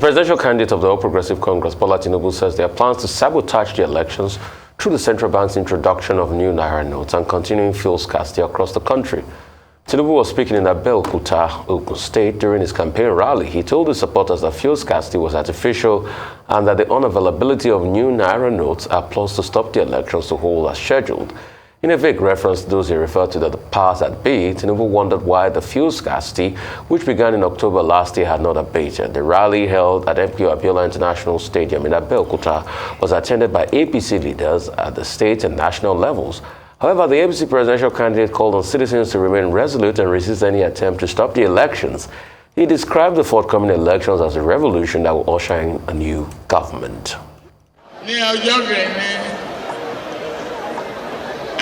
The presidential candidate of the All Progressive Congress, Bola Tinubu, says there are plans to sabotage the elections through the central bank's introduction of new naira notes and continuing fuel scarcity across the country. Tinubu was speaking in Alleges, Ogun State, during his campaign rally. He told his supporters that fuel scarcity was artificial and that the unavailability of new naira notes are plots to stop the elections to hold as scheduled. In a vague reference to those he referred to the powers that be, Tinubu wondered why the fuel scarcity, which began in October last year, had not abated. The rally held at MKO Abiola International Stadium in Alleges was attended by APC leaders at the state and national levels. However, the APC presidential candidate called on citizens to remain resolute and resist any attempt to stop the elections. He described the forthcoming elections as a revolution that will usher in a new government.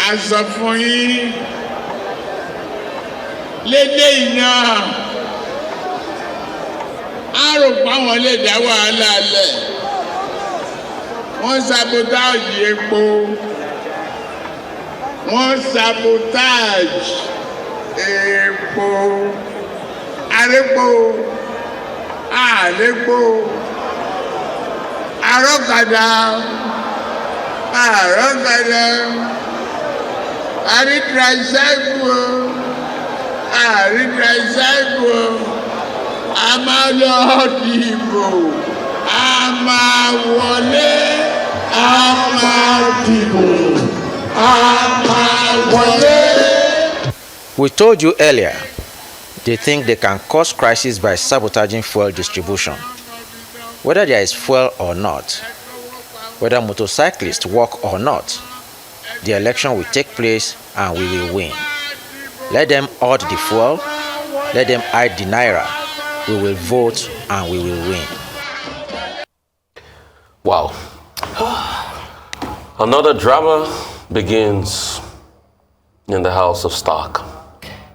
Àsọ fún yín lédè iná àròpá wọn lè dá wàhálà lẹ̀ wọ́n sabotage epo wọ́n sabotage epo arépo àlépo àrọ́kadà àrọ́kadà. Ari tricycle, a máa lọ dìbò, a máa wọlé, a máa dìbò, a máa wọlé. We told you earlier, they think they can cause crisis by sabotaging fuel distribution. Whether there is fuel or not, whether motorcyclists walk or not, the election will take place and we will win. Let them hoard the fuel, let them hide the naira. We will vote and we will win. Wow. Another drama begins in the House of Stark.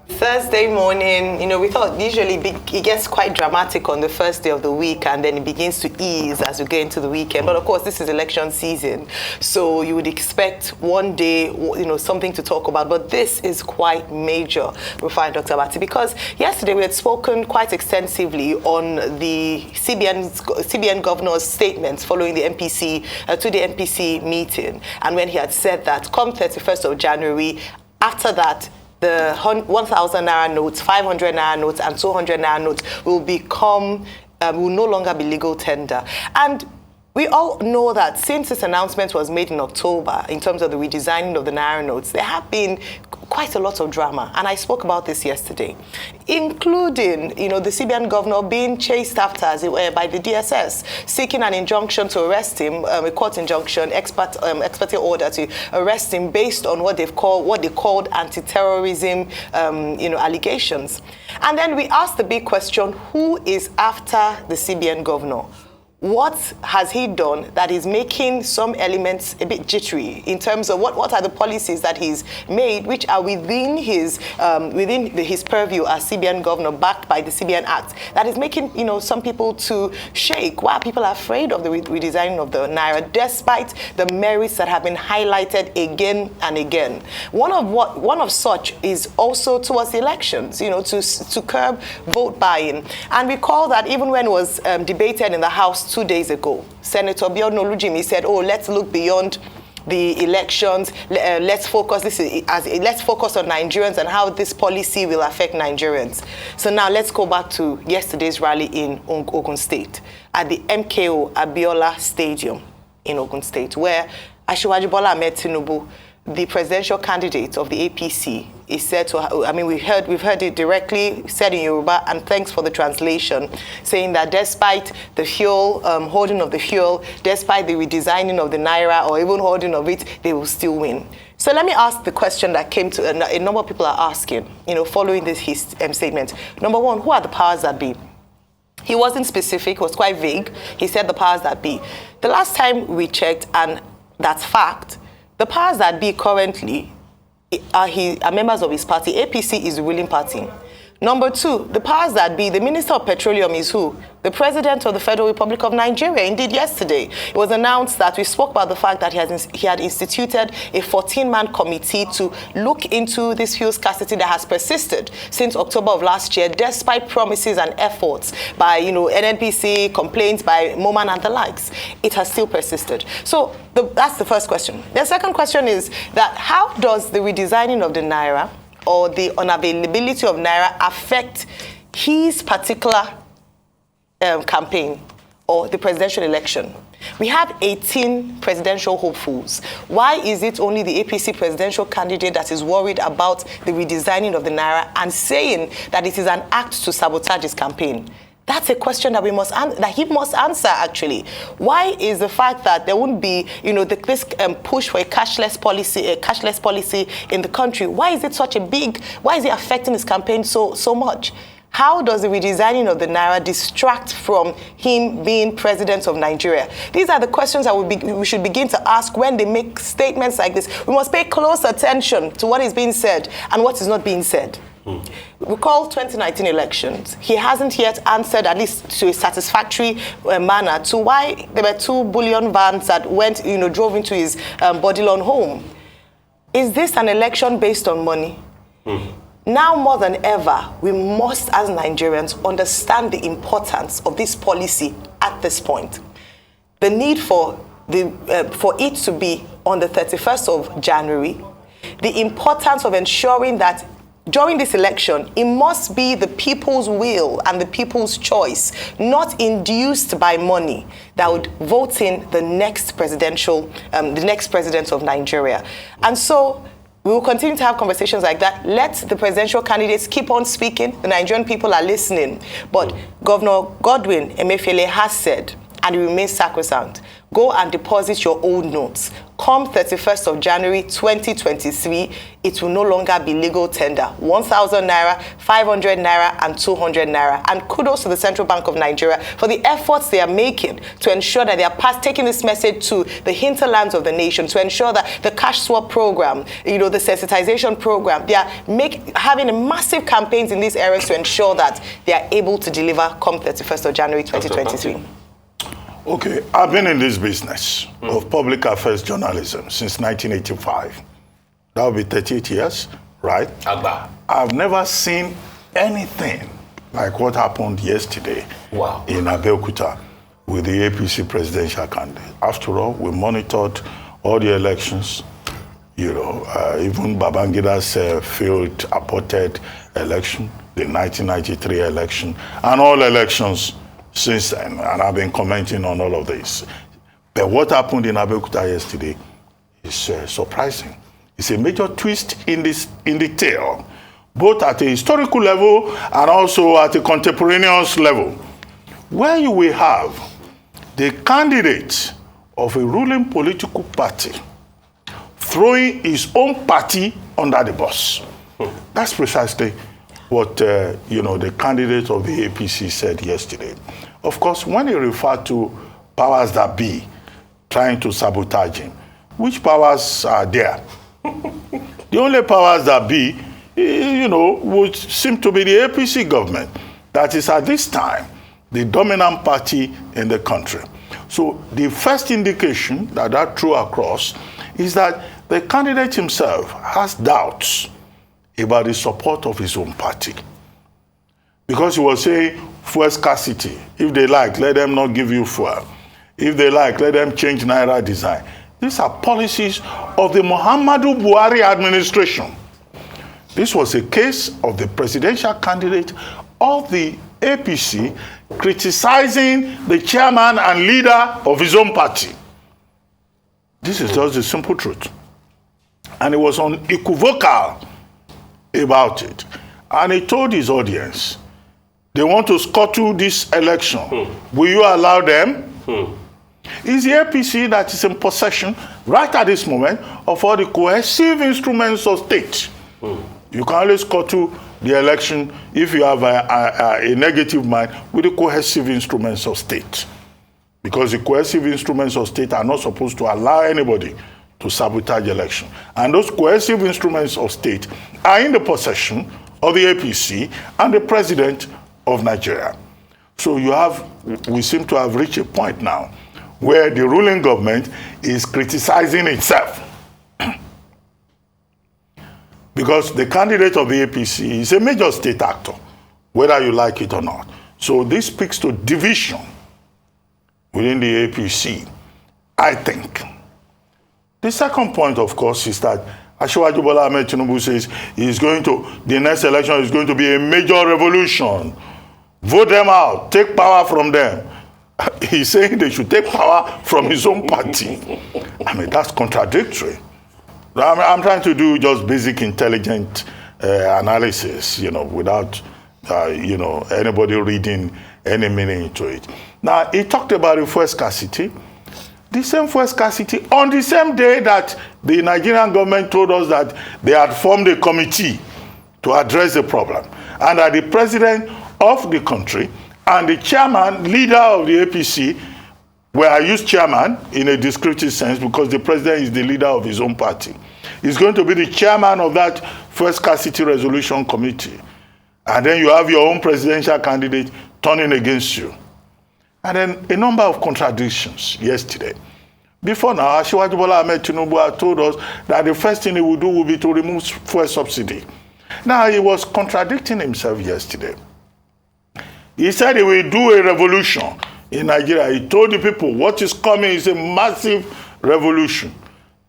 Thursday morning, we thought usually it gets quite dramatic on the first day of the week and then it begins to ease as we get into the weekend. But of course, this is election season, so you would expect one day, something to talk about. But this is quite major, we find, Dr. Abati, because yesterday we had spoken quite extensively on the CBN governor's statements following the MPC, to the MPC meeting. And when he had said that come 31st of January, after that, the 1,000 naira notes, 500 naira notes, and 200 naira notes will no longer be legal tender. And we all know that since this announcement was made in October, in terms of the redesigning of the naira notes, there have been quite a lot of drama. And I spoke about this yesterday, including, the CBN governor being chased after, as it were, by the DSS, seeking an injunction to arrest him, a court injunction, expert order to arrest him based on what they called anti-terrorism, allegations. And then we asked the big question, who is after the CBN governor? What has he done that is making some elements a bit jittery in terms of what are the policies that he's made, which are within his purview as CBN governor, backed by the CBN Act, that is making some people to shake? Why are people afraid of the redesigning of the naira, despite the merits that have been highlighted again and again? One of such is also towards the elections, to curb vote buying. And recall that even when it was debated in the House 2 days ago, Senator Biodun Olujimi said, let's look beyond the elections. Let's focus on Nigerians and how this policy will affect Nigerians. So now let's go back to yesterday's rally in Ogun State at the MKO Abiola Stadium in Ogun State, where Asiwaju Bola Ahmed Tinubu, the presidential candidate of the APC, is said to, we've heard it directly said in Yoruba, and thanks for the translation, saying that despite the fuel, holding of the fuel, despite the redesigning of the naira or even holding of it, they will still win. So let me ask the question that came to a number of people are asking, following his statement. Number one, who are the powers that be? He wasn't specific, he was quite vague. He said the powers that be. The last time we checked, and that's fact, the powers that be currently are members of his party. APC is the ruling party. Number two, the powers that be, the Minister of Petroleum is who? The President of the Federal Republic of Nigeria. Indeed, yesterday, it was announced that we spoke about the fact that he had instituted a 14-man committee to look into this fuel scarcity that has persisted since October of last year, despite promises and efforts by, NNPC, complaints by MOMAN and the likes. It has still persisted. So that's the first question. The second question is that how does the redesigning of the Naira or the unavailability of Naira affect his particular campaign or the presidential election? We have 18 presidential hopefuls. Why is it only the APC presidential candidate that is worried about the redesigning of the Naira and saying that it is an act to sabotage his campaign? That's a question that he must answer, actually. Why is the fact that there won't be, this push for a cashless policy in the country? Why is it why is it affecting his campaign so much? How does the redesigning of the Naira distract from him being president of Nigeria? These are the questions that we should begin to ask when they make statements like this. We must pay close attention to what is being said and what is not being said. Recall 2019 elections. He hasn't yet answered, at least to a satisfactory manner, to why there were 2 billion vans that drove into his Bodilon home. Is this an election based on money? Now more than ever, we must, as Nigerians, understand the importance of this policy at this point. The need for it to be on the 31st of January, the importance of ensuring that during this election, it must be the people's will and the people's choice, not induced by money, that would vote in the next president of Nigeria. And so we will continue to have conversations like that. Let the presidential candidates keep on speaking. The Nigerian people are listening. But Governor Godwin Emefiele has said, and it remains sacrosanct, go and deposit your old notes. Come 31st of January 2023, it will no longer be legal tender. 1,000 naira, 500 naira, and 200 naira. And kudos to the Central Bank of Nigeria for the efforts they are making to ensure that they are taking this message to the hinterlands of the nation, to ensure that the cash swap program, the sensitization program, they are having massive campaigns in these areas to ensure that they are able to deliver come 31st of January 2023. Okay, I've been in this business of public affairs journalism since 1985. That will be 38 years, right? Agba. I've never seen anything like what happened yesterday in Abeokuta with the APC presidential candidate. After all, we monitored all the elections, even Babangida's failed, aborted election, the 1993 election, and all elections since then, and I've been commenting on all of this. But what happened in Abeokuta yesterday is surprising. It's a major twist in the tale, both at a historical level and also at a contemporaneous level, where you will have the candidate of a ruling political party throwing his own party under the bus. That's precisely what the candidate of the APC said yesterday. Of course, when he referred to powers that be trying to sabotage him, which powers are there? The only powers that be, would seem to be the APC government that is at this time the dominant party in the country. So the first indication that threw across is that the candidate himself has doubts about the support of his own party. Because he was saying fuel scarcity. If they like, let them not give you fuel. If they like, let them change Naira design. These are policies of the Muhammadu Buhari administration. This was a case of the presidential candidate of the APC criticizing the chairman and leader of his own party. This is just the simple truth. And he was unequivocal about it. And he told his audience, they want to scuttle this election. Will you allow them? It's the APC that is in possession, right at this moment, of all the coercive instruments of state. You can only scuttle the election if you have a negative mind with the coercive instruments of state. Because the coercive instruments of state are not supposed to allow anybody to sabotage the election. And those coercive instruments of state are in the possession of the APC and the president of Nigeria. So we seem to have reached a point now where the ruling government is criticizing itself. Because the candidate of the APC is a major state actor, whether you like it or not. So this speaks to division within the APC, I think. The second point, of course, is that Asiwaju Bola Ahmed Tinubu says the next election is going to be a major revolution. Vote them out, take power from them. He's saying they should take power from his own party. I mean, that's contradictory. I'm trying to do just basic intelligent analysis, without, anybody reading any meaning into it. Now, he talked about the fuel scarcity. The same fuel scarcity on the same day that the Nigerian government told us that they had formed a committee to address the problem, and that the president of the country and the chairman, leader of the APC, where I use chairman in a descriptive sense because the president is the leader of his own party, is going to be the chairman of that fuel scarcity resolution committee. And then you have your own presidential candidate turning against you. And then a number of contradictions yesterday. Before now, Asiwaju Bola Ahmed Tinubu had told us that the first thing he would do would be to remove fuel subsidy. Now, he was contradicting himself yesterday. He said he will do a revolution in Nigeria. He told the people what is coming is a massive revolution.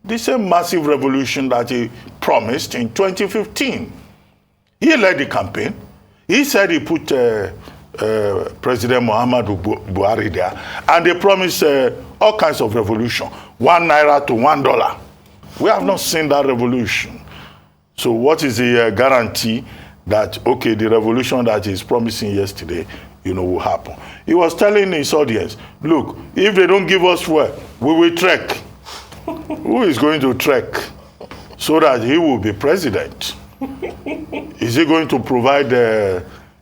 This is a massive revolution that he promised in 2015. He led the campaign. He said he put President Muhammadu Buhari there, and they promised all kinds of revolution, 1 naira to $1. We have not seen that revolution. So what is the guarantee that, okay, the revolution that he's promising yesterday, will happen? He was telling his audience, look, if they don't give us fuel, we will trek. Who is going to trek so that he will be president? Is he going to provide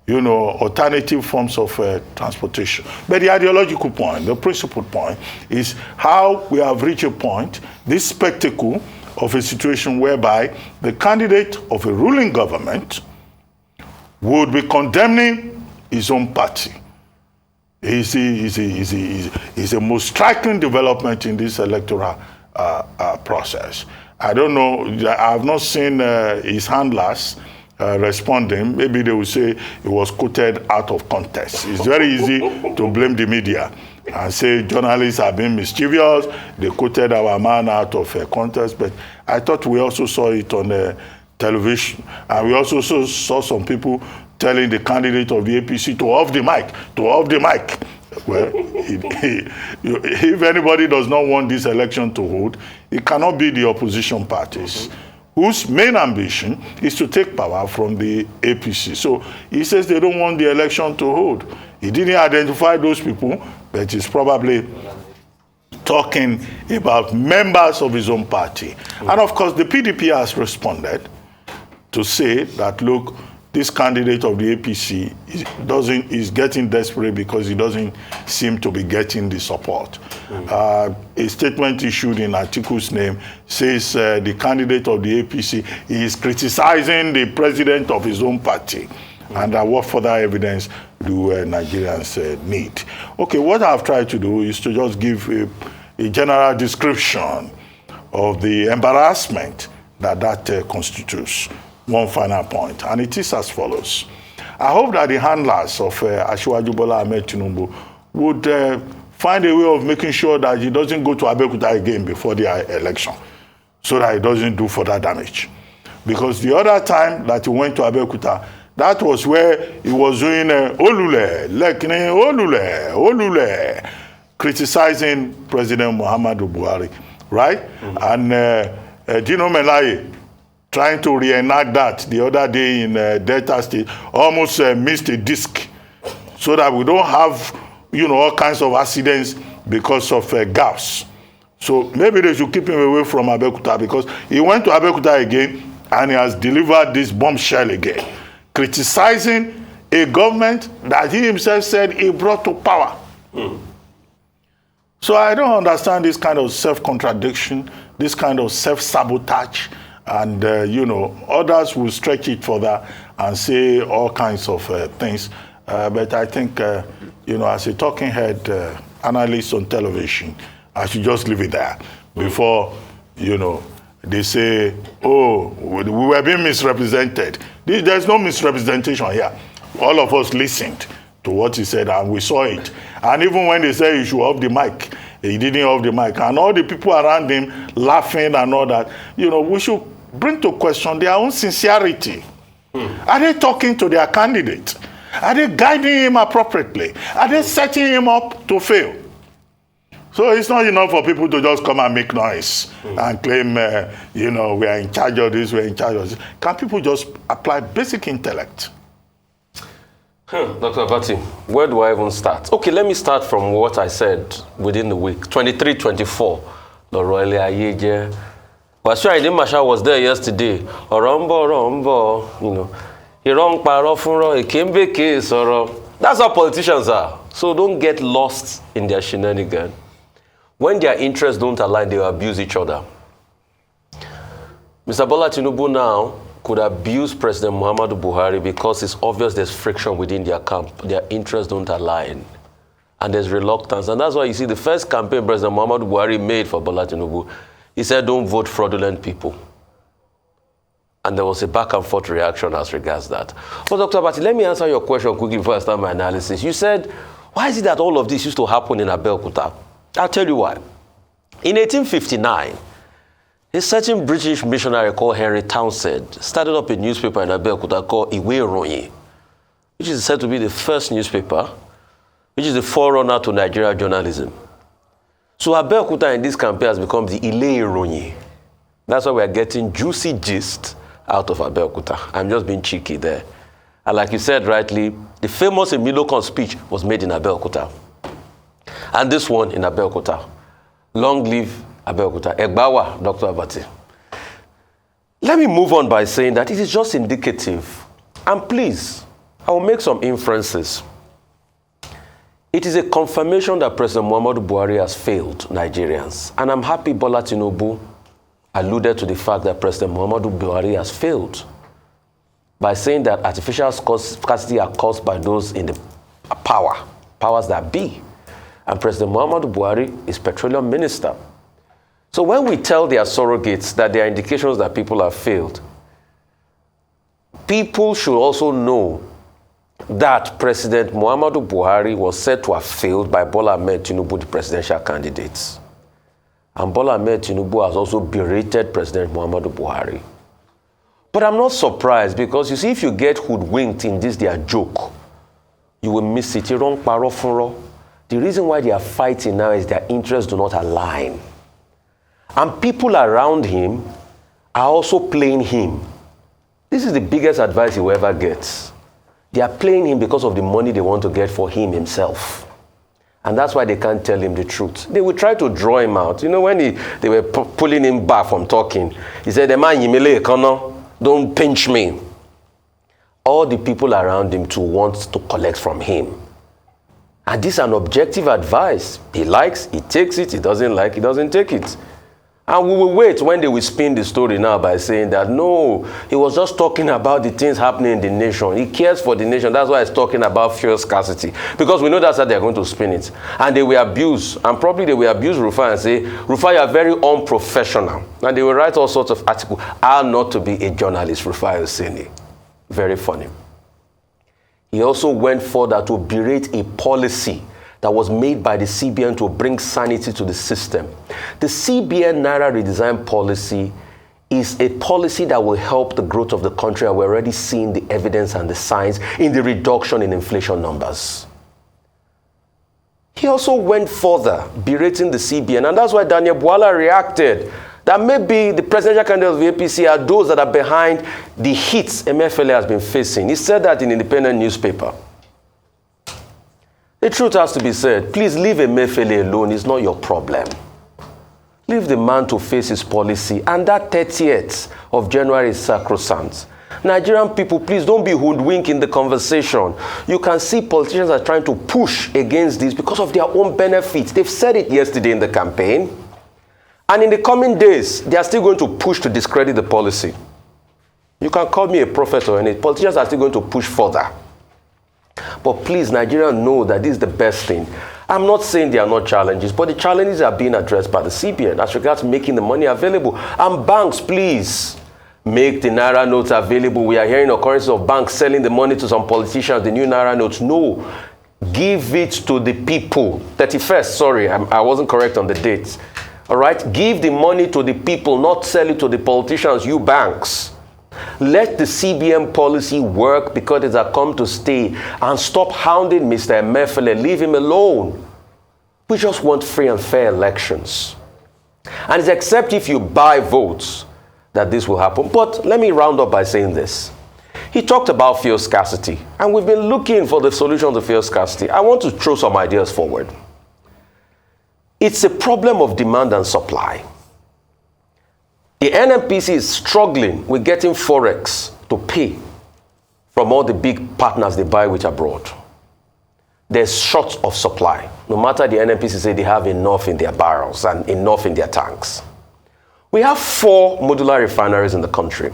alternative forms of transportation? But the ideological point, the principal point, is how we have reached a point, this spectacle of a situation whereby the candidate of a ruling government would be condemning his own party. Is a most striking development in this electoral process. I don't know, I have not seen his handlers responding. Maybe they will say it was quoted out of context. It's very easy to blame the media and say journalists are being mischievous. They quoted our man out of context. But I thought we also saw it on television. And we also saw some people telling the candidate of the APC to off the mic, Well, if anybody does not want this election to hold, it cannot be the opposition parties, whose main ambition is to take power from the APC. So he says they don't want the election to hold. He didn't identify those people, but he's probably talking about members of his own party. And of course, the PDP has responded to say that, look, this candidate of the APC is getting desperate because he doesn't seem to be getting the support. A statement issued in Atiku's name says the candidate of the APC is criticizing the president of his own party. And what further evidence do Nigerians need? Okay, what I've tried to do is to just give a general description of the embarrassment that constitutes. One final point, and it is as follows. I hope that the handlers of Asiwaju Bola Ahmed Tinubu would find a way of making sure that he doesn't go to Abeokuta again before the election, so that he doesn't do further damage. Because the other time that he went to Abeokuta, that was where he was doing Olule, Lekne, Olule, criticizing President Muhammadu Buhari, right? And Dino Melaye, trying to reenact that the other day in Delta State, almost missed a disc, so that we don't have, all kinds of accidents because of gaps. So maybe they should keep him away from Abeokuta, because he went to Abeokuta again and he has delivered this bombshell again, criticizing a government that he himself said he brought to power. So I don't understand this kind of self-contradiction, this kind of self-sabotage. And, others will stretch it further and say all kinds of things. But I think, as a talking head analyst on television, I should just leave it there before, they say, oh, we were being misrepresented. There's no misrepresentation here. All of us listened to what he said and we saw it. And even when they said he should off the mic, he didn't off the mic. And all the people around him laughing and all that, we should bring to question their own sincerity. Are they talking to their candidate? Are they guiding him appropriately? Are they setting him up to fail? So it's not enough for people to just come and make noise and claim, we are in charge of this, we're in charge of this. Can people just apply basic intellect? Dr. Abati, where do I even start? Okay, let me start from what I said within the week. 23-24, the Royal Alleges. But sure, Marshall was there yesterday. Orombo, he wrong parofuro, he came back case, that's how politicians are. So don't get lost in their shenanigans. When their interests don't align, they will abuse each other. Mr. Bola Tinubu now could abuse President Muhammadu Buhari because it's obvious there's friction within their camp. Their interests don't align. And there's reluctance. And that's why you see the first campaign President Muhammadu Buhari made for Bola Tinubu, he said, don't vote fraudulent people. And there was a back and forth reaction as regards that. But Dr. Abati, let me answer your question quickly before I start my analysis. You said, why is it that all of this used to happen in Abeokuta? I'll tell you why. In 1859, a certain British missionary called Henry Townsend started up a newspaper in Abeokuta called Iwe Iroyin, which is said to be the first newspaper, which is the forerunner to Nigerian journalism. So Abeokuta in this campaign has become the Ile Iroyin. That's why we are getting juicy gist out of Abeokuta. I'm just being cheeky there. And like you said rightly, the famous Emilokon speech was made in Abeokuta. And this one in Abeokuta. Long live Abeokuta. Egbawa, Dr. Abati. Let me move on by saying that it is just indicative. And please, I will make some inferences. It is a confirmation that President Muhammadu Buhari has failed Nigerians. And I'm happy Bola Tinubu alluded to the fact that President Muhammadu Buhari has failed by saying that artificial scarcity are caused by those in the powers that be. And President Muhammadu Buhari is petroleum minister. So when we tell their surrogates that there are indications that people have failed, people should also know that President Muhammadu Buhari was said to have failed by Bola Ahmed Tinubu, the presidential candidates. And Bola Ahmed Tinubu has also berated President Muhammadu Buhari. But I'm not surprised because, you see, if you get hoodwinked in this their joke, you will miss it. The reason why they are fighting now is their interests do not align. And people around him are also playing him. This is the biggest advice he will ever get. They are playing him because of the money they want to get for him himself. And that's why they can't tell him the truth. They will try to draw him out. When they were pulling him back from talking, he said, don't pinch me. All the people around him too want to collect from him. And this is an objective advice. He likes, he takes it. He doesn't like, he doesn't take it. And we will wait when they will spin the story now by saying that, no, he was just talking about the things happening in the nation. He cares for the nation. That's why he's talking about fuel scarcity. Because we know that's how they're going to spin it. And they will abuse. And probably they will abuse Rufai and say, Rufai, you are very unprofessional. And they will write all sorts of articles. How not to be a journalist, Rufai Oseni. Very funny. He also went further to berate a policy that was made by the CBN to bring sanity to the system. The CBN Naira redesign policy is a policy that will help the growth of the country, and we're already seeing the evidence and the signs in the reduction in inflation numbers. He also went further, berating the CBN, and that's why Daniel Bwala reacted that maybe the presidential candidates of the APC are those that are behind the hits MFLA has been facing. He said that in an independent newspaper. The truth has to be said. Please leave MFLA alone. It's not your problem. Leave the man to face his policy. And that 30th of January is sacrosanct. Nigerian people, please don't be hoodwinked in the conversation. You can see politicians are trying to push against this because of their own benefits. They've said it yesterday in the campaign. And in the coming days, they are still going to push to discredit the policy. You can call me a prophet or anything. Politicians are still going to push further. But please, Nigerians know that this is the best thing. I'm not saying there are not challenges, but the challenges are being addressed by the CBN as regards making the money available. And banks, please, make the Naira notes available. We are hearing occurrences of banks selling the money to some politicians, the new Naira notes. No, give it to the people. 31st, sorry, I wasn't correct on the dates. All right, give the money to the people, not sell it to the politicians, you banks. Let the CBN policy work because it has come to stay, and stop hounding Mr. Emefiele. Leave him alone. We just want free and fair elections. And it's except if you buy votes that this will happen. But let me round up by saying this. He talked about fuel scarcity, and we've been looking for the solution to fuel scarcity. I want to throw some ideas forward. It's a problem of demand and supply. The NNPC is struggling with getting forex to pay from all the big partners they buy with abroad. There's short of supply. No matter the NNPC say they have enough in their barrels and enough in their tanks. We have 4 modular refineries in the country.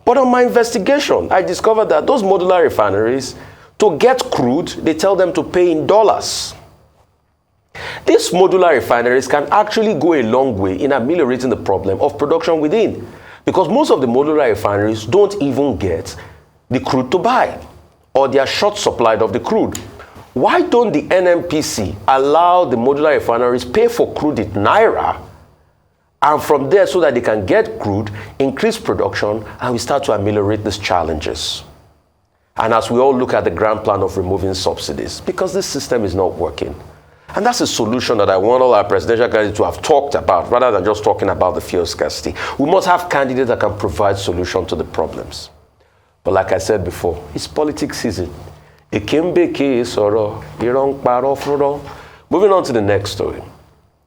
But on my investigation, I discovered that those modular refineries, to get crude, they tell them to pay in dollars. These modular refineries can actually go a long way in ameliorating the problem of production within, because most of the modular refineries don't even get the crude to buy, or they are short supplied of the crude. Why don't the NNPC allow the modular refineries pay for crude in Naira, and from there, so that they can get crude, increase production, and we start to ameliorate these challenges? And as we all look at the grand plan of removing subsidies, because this system is not working. And that's a solution that I want all our presidential candidates to have talked about, rather than just talking about the fuel scarcity. We must have candidates that can provide solutions to the problems. But like I said before, it's politics season. Moving on to the next story.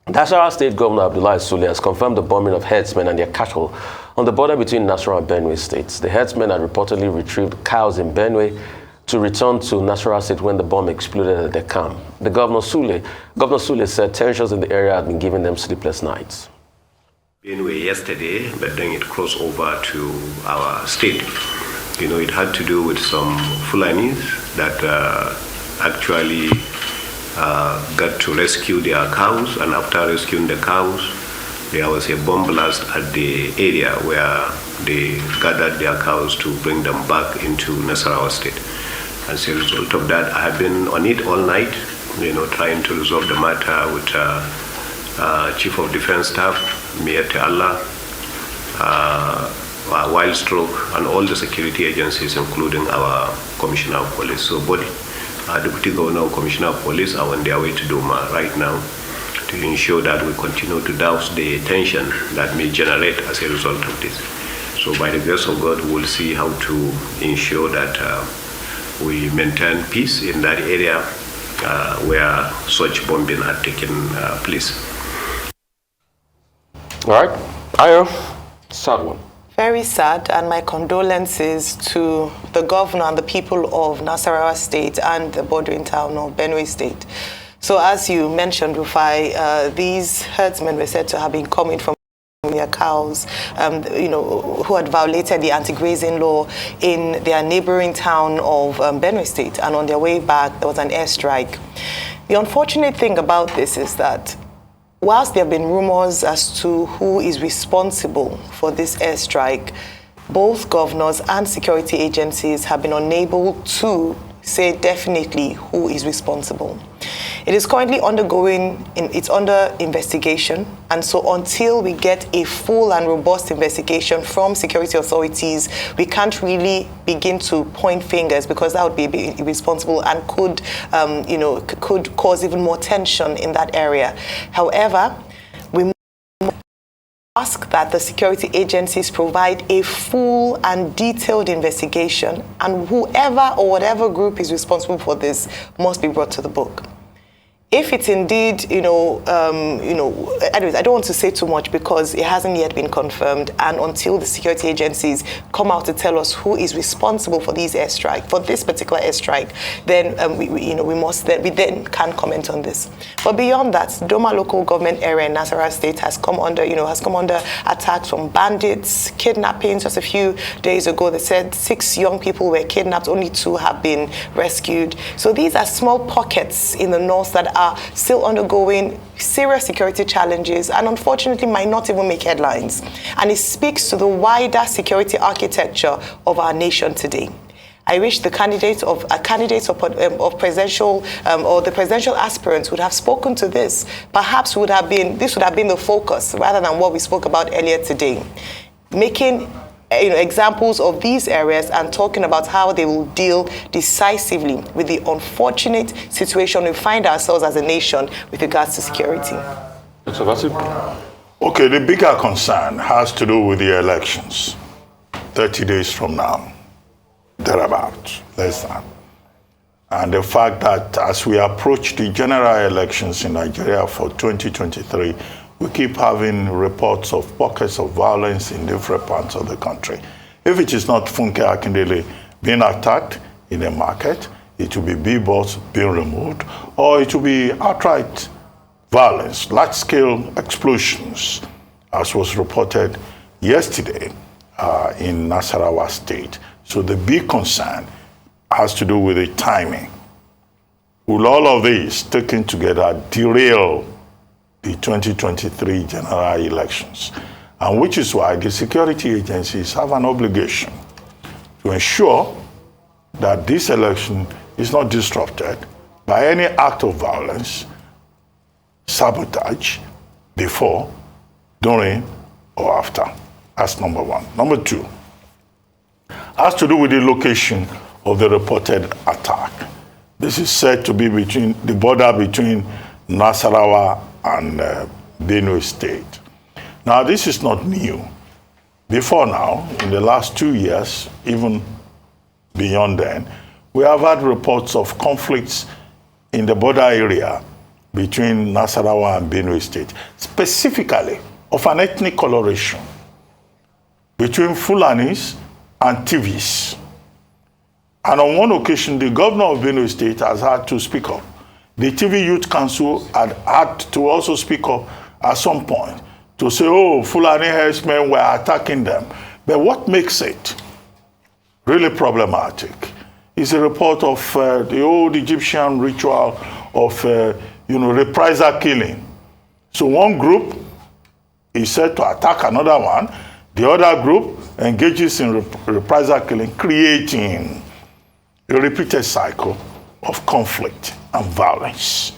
Nasarawa State Governor Abdullahi Sule has confirmed the bombing of herdsmen and their cattle on the border between Nasarawa and Benue states. The herdsmen had reportedly retrieved cows in Benue to return to Nasarawa State when the bomb exploded at their camp. Governor Sule said tensions in the area had been giving them sleepless nights. Benue yesterday, but then it crossed over to our state. It had to do with some Fulanis that actually got to rescue their cows, and after rescuing the cows, there was a bomb blast at the area where they gathered their cows to bring them back into Nasarawa State. As a result of that, I have been on it all night, trying to resolve the matter with Chief of Defense Staff, Mayor Allah, Wild Stroke, and all the security agencies, including our Commissioner of Police. So both Deputy Governor and Commissioner of Police are on their way to Doma right now to ensure that we continue to douse the tension that may generate as a result of this. So by the grace of God, we'll see how to ensure that we maintain peace in that area where such bombing had taken place. All right. Ayo, sad one. Very sad, and my condolences to the governor and the people of Nasarawa State and the bordering town of Benue State. So as you mentioned, Rufai, these herdsmen were said to have been coming from their cows, who had violated the anti-grazing law in their neighboring town of Benue State, and on their way back, there was an airstrike. The unfortunate thing about this is that whilst there have been rumors as to who is responsible for this airstrike, both governors and security agencies have been unable to say definitely who is responsible. It is currently it's under investigation, and so until we get a full and robust investigation from security authorities, we can't really begin to point fingers, because that would be irresponsible and could cause even more tension in that area. However, we ask that the security agencies provide a full and detailed investigation, and whoever or whatever group is responsible for this must be brought to the book. if it's indeed, anyways, I don't want to say too much because it hasn't yet been confirmed, and until the security agencies come out to tell us who is responsible for these airstrike, for this particular airstrike, then we then can comment on this. But beyond that, Doma local government area in Nasarawa State has come under attacks from bandits, kidnappings. Just a few days ago, they said 6 young people were kidnapped, only 2 have been rescued. So these are small pockets in the north that are still undergoing serious security challenges and unfortunately might not even make headlines. And it speaks to the wider security architecture of our nation today. I wish the candidates of presidential or the presidential aspirants would have spoken to this. Perhaps this would have been the focus rather than what we spoke about earlier today. Making examples of these areas and talking about how they will deal decisively with the unfortunate situation we find ourselves as a nation with regards to security. Okay, the bigger concern has to do with the elections 30 days from now. Thereabouts, less than. And the fact that as we approach the general elections in Nigeria for 2023, we keep having reports of pockets of violence in different parts of the country. If it is not Funke Akindele being attacked in a market, it will be billboards being removed, or it will be outright violence, large-scale explosions, as was reported yesterday in Nasarawa State. So the big concern has to do with the timing. Will all of these taken together derail the 2023 general elections? And which is why the security agencies have an obligation to ensure that this election is not disrupted by any act of violence, sabotage, before, during, or after. That's number one. Number two has to do with the location of the reported attack. This is said to be between the border between Nasarawa and Benue State. Now, this is not new. Before now, in the last 2 years, even beyond then, we have had reports of conflicts in the border area between Nasarawa and Benue State, specifically of an ethnic coloration between Fulanis and TVs. And on one occasion, the governor of Benue State has had to speak up. The TV Youth Council had to also speak up at some point to say, oh, Fulani herdsmen were attacking them. But what makes it really problematic is a report of the old Egyptian ritual of, reprisal killing. So one group is said to attack another one. The other group engages in reprisal killing, creating a repeated cycle of conflict and violence.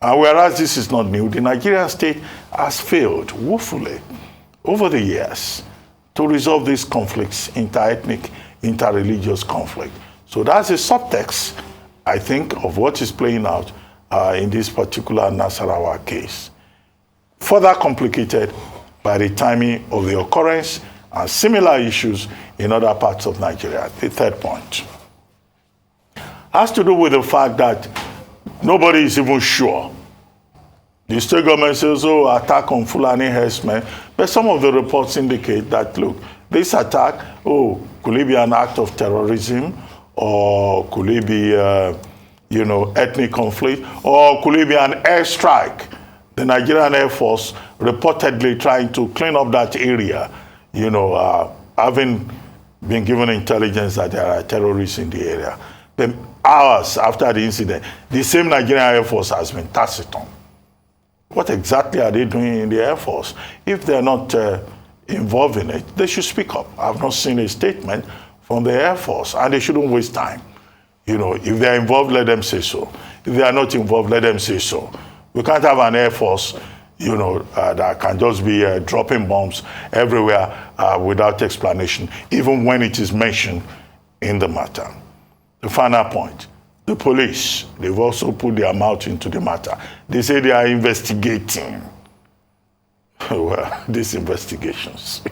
And whereas this is not new, the Nigerian state has failed woefully over the years to resolve these conflicts, inter-ethnic, inter-religious conflict. So that's a subtext, I think, of what is playing out in this particular Nasarawa case. Further complicated by the timing of the occurrence and similar issues in other parts of Nigeria. The third point has to do with the fact that nobody is even sure. The state government says, oh, attack on Fulani herdsmen, but some of the reports indicate that, look, this attack, could it be an act of terrorism, or could it be, ethnic conflict, or could it be an airstrike? The Nigerian Air Force reportedly trying to clean up that area, having been given intelligence that there are terrorists in the area. Then hours after the incident, the same Nigerian Air Force has been taciturn. What exactly are they doing in the Air Force? If they're not involved in it, they should speak up. I've not seen a statement from the Air Force, and they shouldn't waste time. If they're involved, let them say so. If they are not involved, let them say so. We can't have an Air Force, that can just be dropping bombs everywhere without explanation, even when it is mentioned in the matter. The final point, the police, they've also put their mouth into the matter. They say they are investigating. Well, these investigations,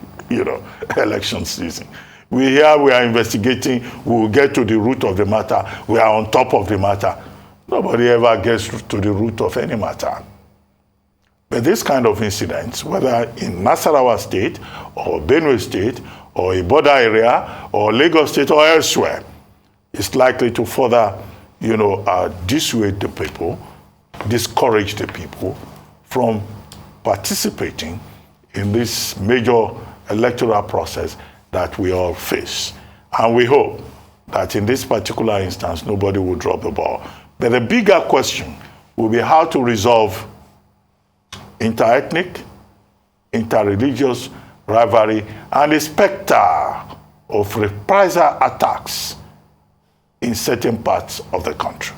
election season. We are investigating, we will get to the root of the matter, we are on top of the matter. Nobody ever gets to the root of any matter. But this kind of incidents, whether in Nasarawa State or Benue State or a border area or Lagos State or elsewhere, is likely to further, dissuade the people, discourage the people from participating in this major electoral process that we all face. And we hope that in this particular instance, nobody will drop the ball. But the bigger question will be how to resolve inter-ethnic, inter-religious rivalry, and the specter of reprisal attacks in certain parts of the country.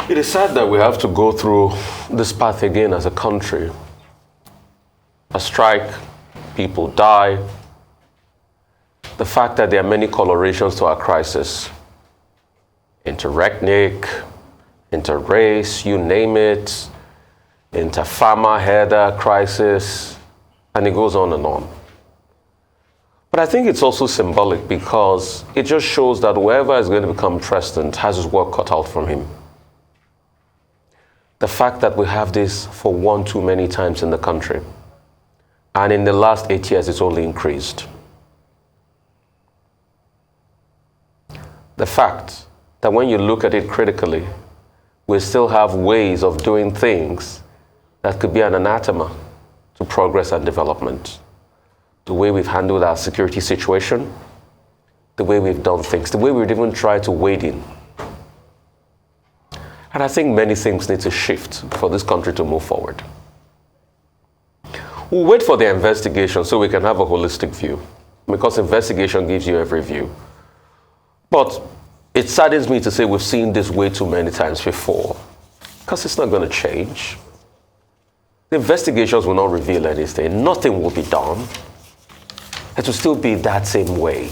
It is sad that we have to go through this path again as a country. A strike, people die. The fact that there are many colorations to our crisis. Inter-ethnic, inter-race, you name it. Inter-farmer header crisis, and it goes on and on. But I think it's also symbolic because it just shows that whoever is going to become president has his work cut out from him. The fact that we have this for one too many times in the country, and in the last 8 years it's only increased. The fact that when you look at it critically, we still have ways of doing things that could be an anathema to progress and development. The way we've handled our security situation, the way we've done things, the way we've even tried to wade in. And I think many things need to shift for this country to move forward. We'll wait for the investigation so we can have a holistic view, because investigation gives you every view. But it saddens me to say we've seen this way too many times before, because it's not going to change. The investigations will not reveal anything. Nothing will be done. It will still be that same way.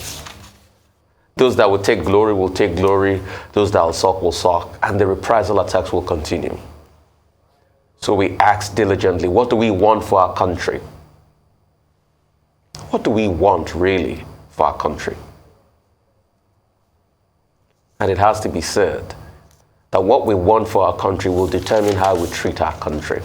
Those that will take glory, those that will sulk, and the reprisal attacks will continue. So we ask diligently, what do we want for our country? What do we want really for our country? And it has to be said that what we want for our country will determine how we treat our country.